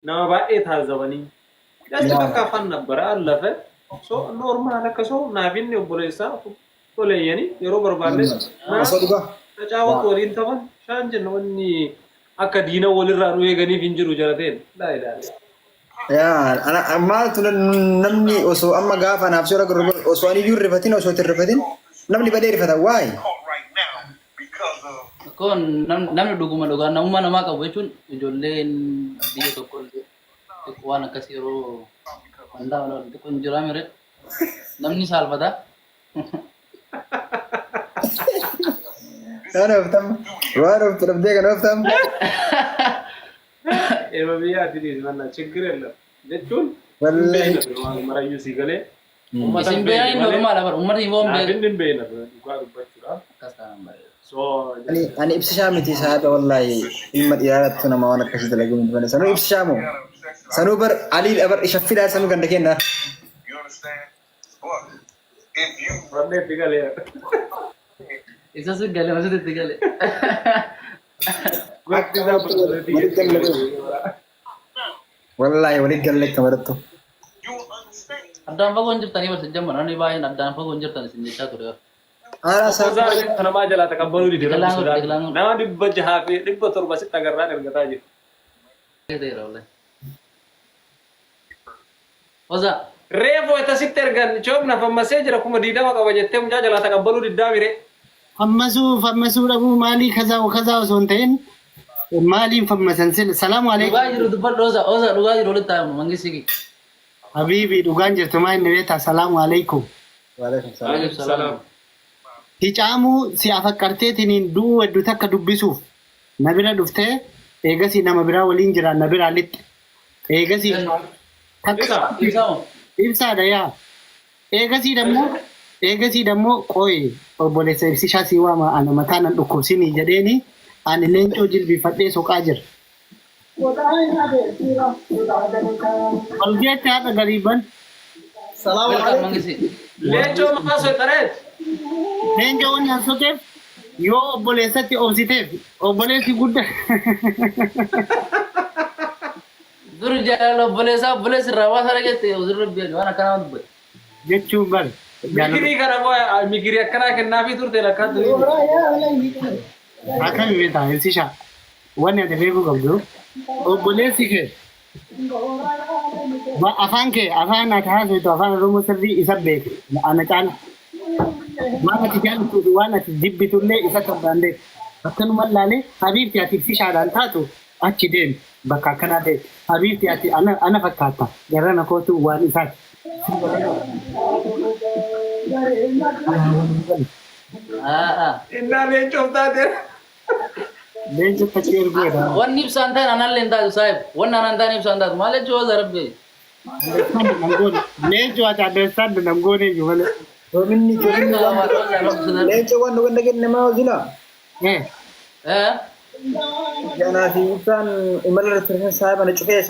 nama baay'ee taazabanii jasta bakka afaan nabbara allafe so normaal akka so naafinni obboleessaa toleeyanii yeroo barbaanne tacaawwatu waliin taban shaan jenna wanni akka diina walirraa nu eeganiif hin jiru jarateen laa ilaalee. Ana amma tunan namni osoo amma gaafa naaf sura gurguruu osoo ani iyyuu rifatin osoo itti rifatin namni badee rifata waay. Kun namni dhuguma dhugaa namummaa namaa qabu jechuun ijoolleen biyya tokko waan akkasii yeroo wandaa wal xiqqoo hin jiraame ree namni saalfata. Waan oftam dhabdee kan oftam. Yeroo biyya adiis manna ችግር የለም jechuun marayyuu si galee isin beeyaa inni normaal abar ummata hiboon beeyaa hin beeyna dhugaa dubbachuudha akkas ta'an bare. so Ani ibsishaa miti saaba wallahi ilma dhiyaarattu nama waan akkasii dalagu miti bane sanuu ibsishaa moo sanuu bar alii bar ishaffidaa sanuu ganda kenna. Wanne itti galee Isa sun galee masut itti galee. Wallahi waliin galle kamaratu. Addaan fagoon jirtanii barsi jamman ani baay'een addaan fagoon jirtan isin jechaa ture. Ara Kuusaa namaa jalaa takabbaluu didi Digalaan rabbi nama 600 fi 700 sitti agarraan ergataa jiru. Ta'eera wallahi. Oza Reefoo itti sitti ergan coobna fammasee jira kuma 20 qaba jettee mucaa jalaa takabbaluu diddaa bire. Fammasuu dhabu maalii kaza osoo hin ta'in maaliin fammasan sila salaamu alaikum. dhugaa jiru dubbadhu oza dhugaa jiru walitti taamu mangisiki. Habibi dhugaan jirtu maa inni beektaa salaamu alaikum. Waalaikum Salaam. Hicaamu si afaqqarteetiin du'uu hedduu takka dubbisuuf na bira dhuftee eegasii nama biraa waliin jira na biraa lixxe eegasii Ibsamu. ibsaadha yaa eegasii dammoo qooyi obboleessa ibsishaa sii waama ana mataa nan dhukkubsinii jedheeni ani leencoo jilbifadhee soqaa jira. Walgeetti haadha gariiban. Salaamu Welcome mangisi. Leencoo maqaa soxareet. Leencoo wanni an soqeef yoo obboleessatti obsiteef obboleessi guddaa. Dur jaalala obboleessi irraa waa saragette uzurra biyya waan akkanaa dubbate. Jechuun bari. Migirii kana moo migirii akkanaa kennaafii turte lakkaatu. Akkami beektaa ibsishaa wanni ati beekuu qabdu obboleessi kee afaan kee afaan ati haasoftu afaan Oromoo sirrii isa beeke ana caala waan ati jaallattu waan ati jibbitullee isa torbaan beeku akkanuma laalee habiibti ati ibsishaadhaan taatu achi deemi bakka akkanaa ta'e habiibti ati ana fakkaatta garana kootu waan isaati. Innaa leencoof taate. Leenca tachi ergoodha. Wanni ibsaan ta'e anallee hin taatu saayib. Wanni anan ta'an ibsaan taatu maal jechuun oza rabbi. Leenca ati addeessaan dangoone iyyuu malee. Minni leenca waan wanda kenna maa wajjina. Janaa fi ibsaan imala irratti saaba na cufee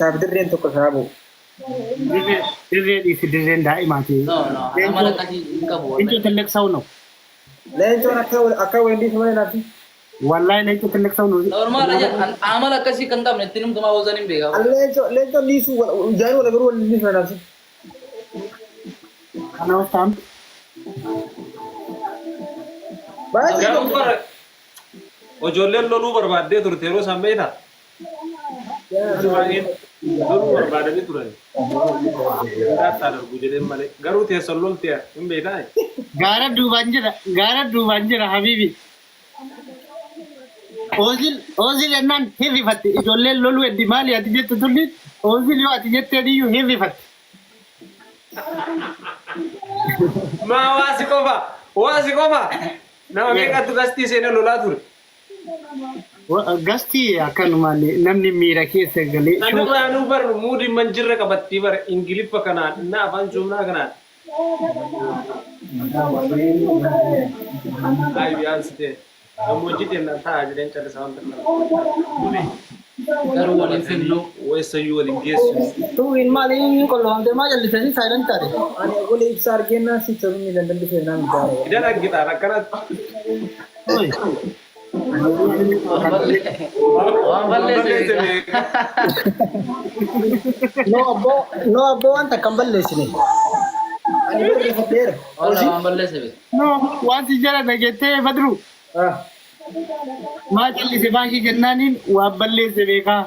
saaba dirreen tokko saabu. Dirree dhiisi dirreen daa'imaati. Amala akkasii hin qabu. Leenca talleqsaa'u no. Leencoon akka weellisu malee naaf. Wallahi leenca talleqsaa'u no. Normaal amala akkasii kan qabne ittiin humtumaa oozan hin beekamu. Leencoon liisu jaayii wala garuu waliin liisu naaf. Kana wastaan. Garuu bara ijoolleen loluu barbaaddee turte yeroo isaan beektaa. Loluu barbaadanii turan. Dhaattaa darbu jedheen malee garuu teessan loltee hin beektaa. Gaara duubaan jira habibi. Oozil ennaan hirrifatti ijoolleen loluu heddi maali ati jettu tulli oozil yoo ati jettee iyyuu hirrifatti. Maa waasi qofa. Nama meeqatu gastii seenee lolaa ture. Gastii akkanumaan namni miira keessa galee. Namni baanuu bar muudii manjirra qabattii bar ingiliffa kanaan innaa afaan joomnaa kanaan. Ayi biyyaansi gammoojjii deemnaan taa'aa jireen callisaa wanta kana. Garuu waliin finnu. Weessayyuu waliin geessu. Tuwiin maaliin qolloomte maa jallisanii saayilan taate. Ani golee ibsa argennaa si sabni dandan dhufee naan gaara. Idan argitaan akkanatti. Waan balleesse. No abbo wanta kan balleessine. Ani barreeffadheera. Waan balleesse. No, wanti jala dhageettee Badru. Maa callise baashii jennaaniin waan balleesse beekaa.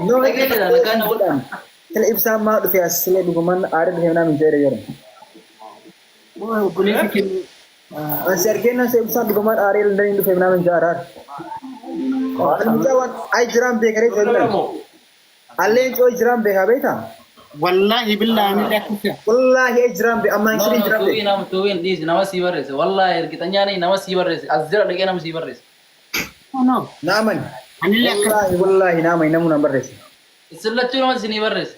No kila ibsaan maa dhufe as silee dhugumaan aada dhufe naa min jedhe jedhamu. Obboleessi kennu. Asi argina se ibsaan dhugumaan aada illee dhufe naa min jedhe aada. Ay jiraan beekare jedhamu. Alleen coo jiraan beekaa beekaa. Wallahi billahi ni dhakkisa. Wallahi ay jiraan be amma sirrii jiraan be. Tuwin dhiisi nama sii barreesse. Wallahi ergitanya ni nama sii barreesse. As jira dhaqee nama sii barreesse. No. Naaman. Anillee akka Wallahi naaman namuu nan barreesse. Isin nama sii barreesse.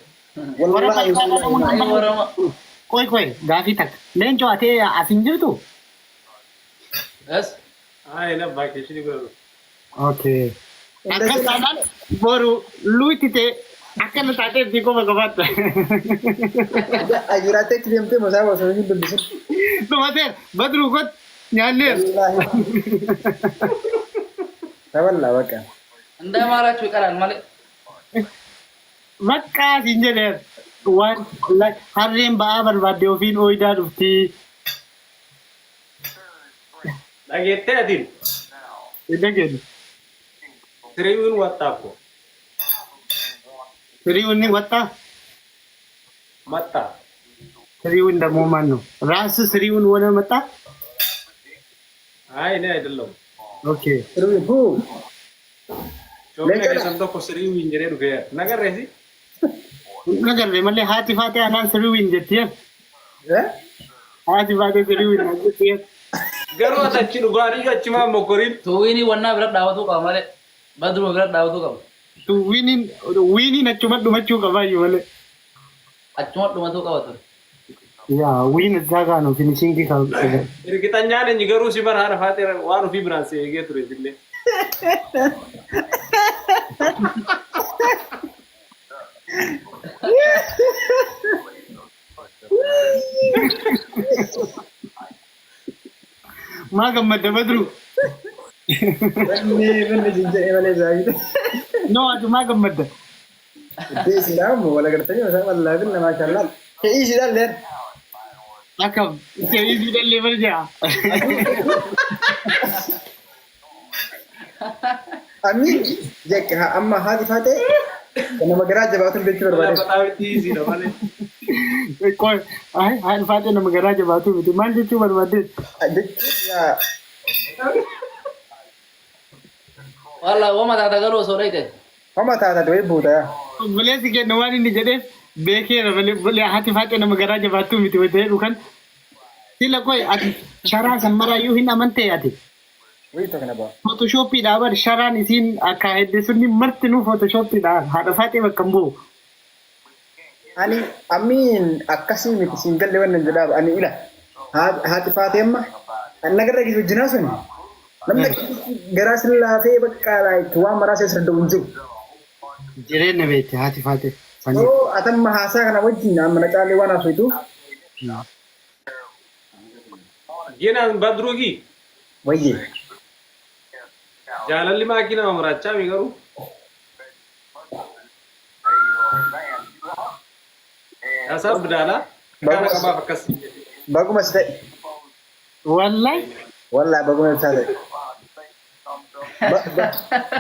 Wallahi Warama. Koy gaafii takka. Leencoo atee asin jirtu? Yes. Ay na vacation go. Okay. Akkas taanaan boru luutite akkana taatee fi qofa qofaatti. Ajiraatee kiliimtee masaa osoo hin dubbisin. Dhumateer Badru kot nyaanneer. Taballaa bakka. Anda maaraachuu iqalaan malee. Makkaa siin jedheer. Waan harreen ba'aa barbaadde ofiin ooyidaa dhufti. Dhageettee atiin Dhageeddu. siriiwwan waxxaafko Siriiwwan ni waxxaa? maxxaa. Siriiwwan dammoo maanno? Raasu siriiwwan wala maxxaa? Ay ne አይደለም. Okay. Sirrii huu. Shoobni keessan tokko siriiwwan jedhee dhufee nagarreesi. Nagarre malee haati faatee anaan siriiwwan jettiyan. Haati faatee siriiwwan jettiyan. Garuu achi dhugaatii achumaa mokkoriin. Tuwini wannaa bira dhaabatu qaba malee. Badru bira dhaabatu qaba. Wiiniin achuma dhumachuu qabaayyuu malee. Achuma dhumatu qaba ture. Yaa wiin isaa kaanu finishingii kan Ergitanyaan inni garuu si bara haadha faatee waan ofii biraan si eegee ture illee. maa gammadda Badru. Wanni jinjee malee zaayite. No ati maa gammadda. Deesi laamu wala gartanii masaa wallaahi billah maashaallah. Fe'ii sidhaan leer. Akkam seerii dallee barjaa. Amin jekka amma haati faatee nama garaa jabaatuun beekti barbaade. Lafa dhiisiidha malee. Qoy haati faatee nama garaa jabaatu miti maal jechuu barbaadde? Jechuun Walla wama taata garuu osoo dhayte. homa taata ta'ee buuta yaa. Buleessi kenna waan inni jedheef beekeera malee haati faatee nama garaa jabaatu miti wayitee dhukan. Sila qoy ati sharaa san maraayyuu hin amantee ati. Wayii tokko na ba'a. Photoshoppiidhaa bar sharaan isiin akka hedde sunni martinuu photoshoppiidhaa haadha faatee bakka hin bu'u. Ani amiin akkasii miti siin galle wannan jedhaaf ani ila haati faatee amma nagarra gisu jinaa suni namni garaa sin laafee bakka laayitti waan maraasa isa danda'u hin jiru. Jireenya beekte haati faatee. Yoo atamma haasaa kana wajjin amma na caalee waan haasoftu. Ginaan badruugi Wayyee. jaalalli maakii nama muraachaa mi garuu. Asaa bidaala. Kana qabaaf akkas. Baguma si ta'e. Wallahi. Wallaahi baguma isaa ta'e.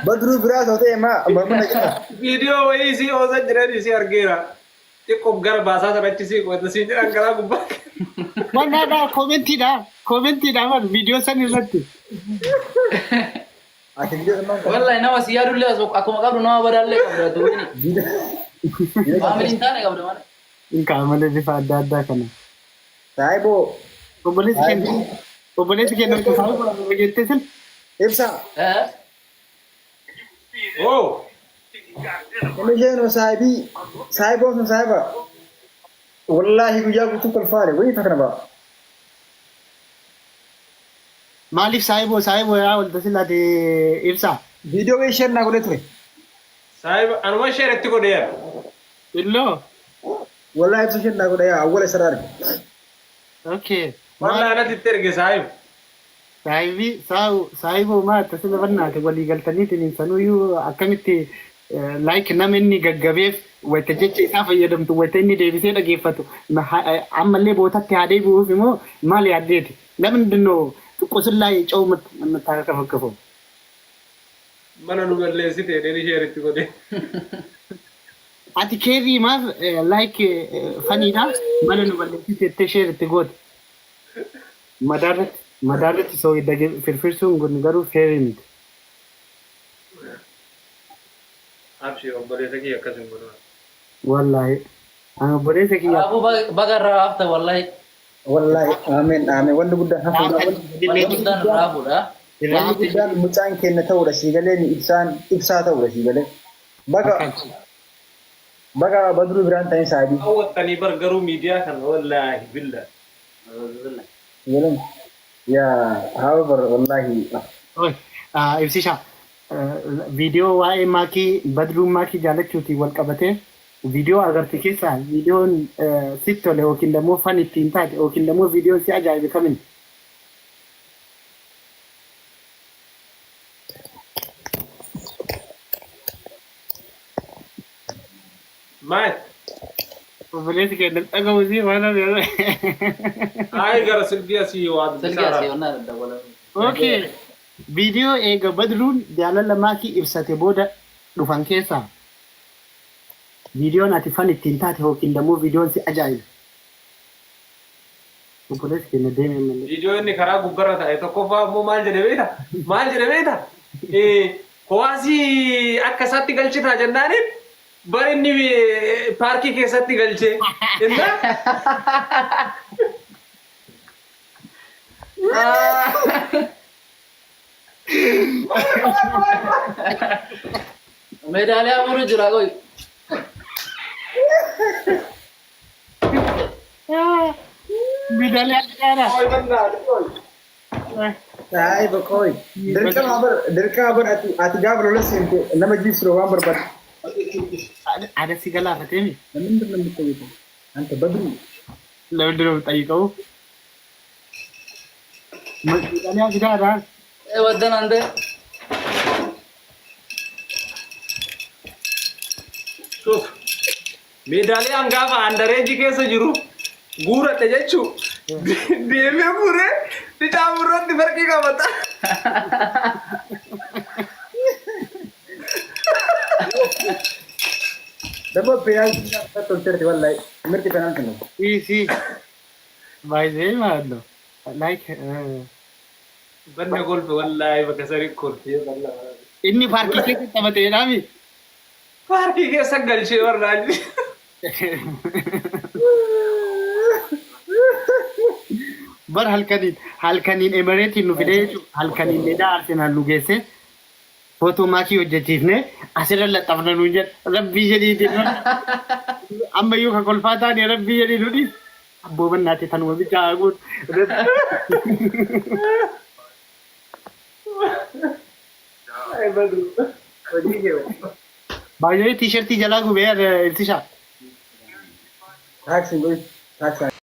Badruu biraa ta'u ta'e maa baguma jira. Viidiyoo wayii si oosan jiran si argeera. Xiqqoof gara baasaa sanatti si qoota si jedhan karaa gubbaa. Wannaadhaa koomentiidhaa bar viidiyoo san irratti. Ati biyya zaman kan. Wallahi nama si yaadullee akkuma qabdu nama badaallee qabda tuwini. Maamilin taane qabda malee. Qaamalee bifa adda addaa kana. Saayiboo. Obboleessi kenna qofa jettee sun. Ibsa. Oo. Inni isheen saayiboo sun saayiba. Wallaahi guyyaa guutuu kolfaale wayii takka na ba'a. Maaliif saayiboo yaa walta silaate ibsa. Viidiyoo wayii isheen naa godhee ture. Saayiba anuma ishee irratti godheera. Illoo. Wallaahi ibsa isheen naa godhee awwala isarraa arge. Okay. Wallaahi anatti itti erge saayib. saahiboo maata sila bannaate walii galtaniitiin insanuyyuu akkamitti like nama inni gaggabeef wayita jecha isaa fayyadamtu wayita inni deebisee dhageeffatu ammallee bootatti haa deebi'uuf immoo maal yaaddeeti namni xiqqoosillaa ce'uu mataa fakkafu. Mana nu balleessite dheedhii sheeritti godhe. Ati keerii maaf like faniidha mana nu balleessite jettee sheeritti goote. Madaarratti soo firfirsuun kun garuu keerii miti. Abshii obboleessa kiyya akkasuma godhama. Wallahi. Ana obboleessa kiyya. Abu bagarraa hafta wallahi. Wallahi amiin amiin wanti guddaan hafu. Wanti guddaan raafudha. Wanti guddaan mucaan keenya ta'uudha siigalee ni ibsaa ta'uudha siigalee. Baga badru biraan ta'in saabii. Hawwattanii bargaruu miidiyaa kana wallahi billa. Yelan yaa however wallahi. Ibsisha viidiyoo waa'ee maakii badruun maakii jaalachuuti wal qabatee viidiyoo agarti keessaa viidiyoon sitti tole yookiin immoo fan ittiin taate yookiin immoo viidiyoon si ajaa'ibe kamiin. Maal? Obboleessi keenya dhagahu si waan hafe. Ay gara silbii asii waan Silgi asii waan adda wala. Okay. Viidiyoo eega badruun jaalala maakii ibsate booda dhufan keessaa viidiyoon ati fan ittiin taate yookiin immoo viidiyoon si ajaa'ibe. Obboleessi keenya deemee malee. Viidiyoo inni karaa gubbarra ta'e tokkoffaa immoo maal jedhe beekta? Maal jedhe beekta? Kowaasii akka isaatti galchitaa jennaaniin bari inni paarkii keessatti galchee. Medaaliyaa muru jira koi. Medaaliyaa kana. Ay bakoi. Dirqama bar ati gaafa lola seente nama jiibsuu waan barbaadu. Ada si galaafatee mi? Namni namni ta'iitu. Anta badru. Namni namni ta'iitu. Medaaliyaa fidaadhaa. Waddan ande. Shuf. Meedaaliyaan gaafa andareejii keessa jiru guuradha jechuu deemee guuree bicaa murratti farqii qabata. Dabba penalti akka tolcherti wallahi. Mirti penalti no. Si. Baay'ee maaddo. Like Banna golfe wallahi bakka sarii kortee balla. inni paarkii keessatti taphateedhaa mi? Paarkii keessa galchee warraaji. Bar halkaniin Emireetiin nu fidee jechuudha. Halkaniin dheedaa Arsenaal nu geesse. Footoo maakii hojjechiifne asirra laxxafna nuun jedha. Rabbii jedhiitiin ammayyuu kan kolfaa taane rabbii jedhii nuti. Abboo bannaate tanuma bichaa haguun. Baay'ee tiishartii jalaa gubee ibsishaa. Taaksii